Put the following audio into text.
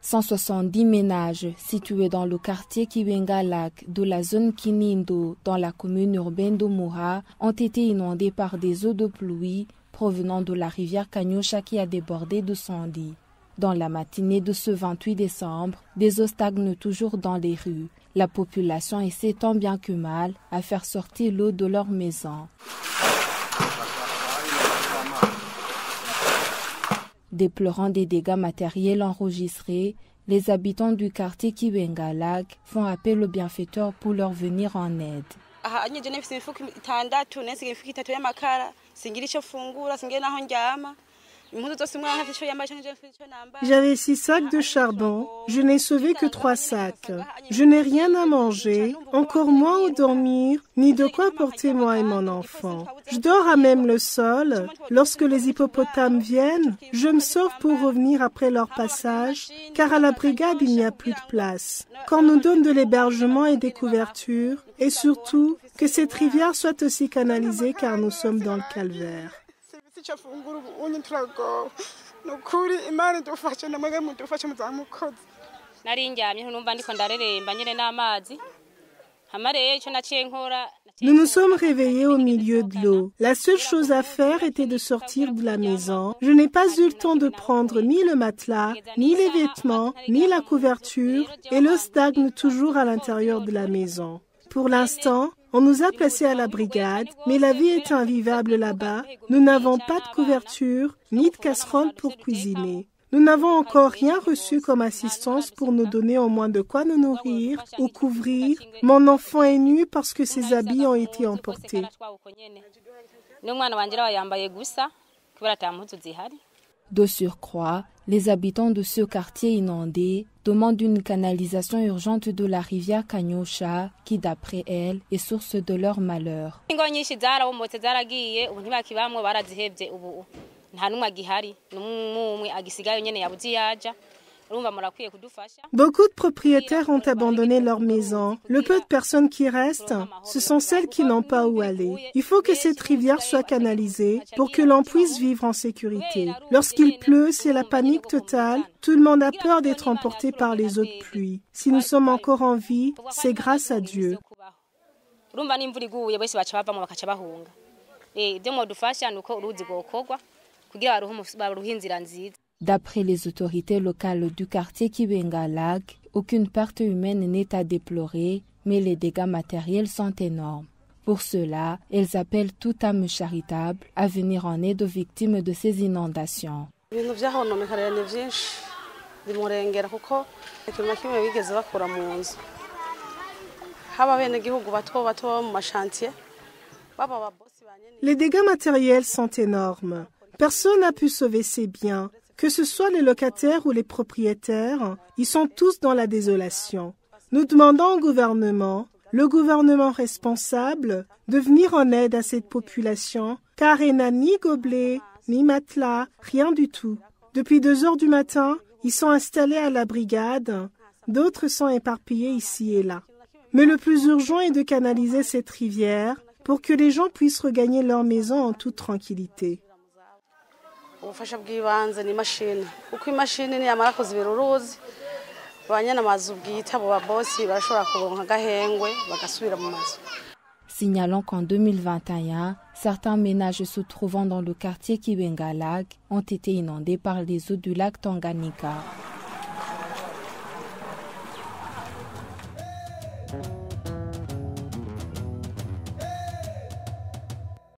170 ménages situés dans le quartier Kibenga-Lac de la zone Kinindo dans la commune urbaine de Moura ont été inondés par des eaux de pluie provenant de la rivière Kanyosha qui a débordé de son lit. Dans la matinée de ce 28 décembre, des eaux stagnent toujours dans les rues. La population essaie tant bien que mal à faire sortir l'eau de leur maison. Déplorant des dégâts matériels enregistrés, les habitants du quartier Kibenga-Lac font appel aux bienfaiteurs pour leur venir en aide. J'avais 6 sacs de charbon, je n'ai sauvé que 3 sacs. Je n'ai rien à manger, encore moins où dormir, ni de quoi porter moi et mon enfant. Je dors à même le sol. Lorsque les hippopotames viennent, je me sauve pour revenir après leur passage, car à la brigade il n'y a plus de place. Qu'on nous donne de l'hébergement et des couvertures, et surtout que cette rivière soit aussi canalisée car nous sommes dans le calvaire. Nous nous sommes réveillés au milieu de l'eau. La seule chose à faire était de sortir de la maison. Je n'ai pas eu le temps de prendre ni le matelas, ni les vêtements, ni la couverture, et l'eau stagne toujours à l'intérieur de la maison. Pour l'instant, on nous a placés à la brigade, mais la vie est invivable là-bas. Nous n'avons pas de couverture, ni de casserole pour cuisiner. Nous n'avons encore rien reçu comme assistance pour nous donner au moins de quoi nous nourrir ou couvrir. Mon enfant est nu parce que ses habits ont été emportés. De surcroît, les habitants de ce quartier inondé demandent une canalisation urgente de la rivière Kanyosha qui, d'après elle, est source de leur malheur. Beaucoup de propriétaires ont abandonné leur maison. Le peu de personnes qui restent, ce sont celles qui n'ont pas où aller. Il faut que cette rivière soit canalisée pour que l'on puisse vivre en sécurité. Lorsqu'il pleut, c'est la panique totale. Tout le monde a peur d'être emporté par les eaux de pluie. Si nous sommes encore en vie, c'est grâce à Dieu. D'après les autorités locales du quartier Kibenga-Lac, aucune perte humaine n'est à déplorer, mais les dégâts matériels sont énormes. Pour cela, elles appellent toute âme charitable à venir en aide aux victimes de ces inondations. Les dégâts matériels sont énormes. Personne n'a pu sauver ses biens. Que ce soit les locataires ou les propriétaires, ils sont tous dans la désolation. Nous demandons au gouvernement, le gouvernement responsable, de venir en aide à cette population, car elle n'a ni gobelet, ni matelas, rien du tout. Depuis 2 heures du matin, ils sont installés à la brigade, d'autres sont éparpillés ici et là. Mais le plus urgent est de canaliser cette rivière pour que les gens puissent regagner leur maison en toute tranquillité. Signalant qu'en 2021, certains ménages se trouvant dans le quartier Kibenga-Lac ont été inondés par les eaux du lac Tanganyika.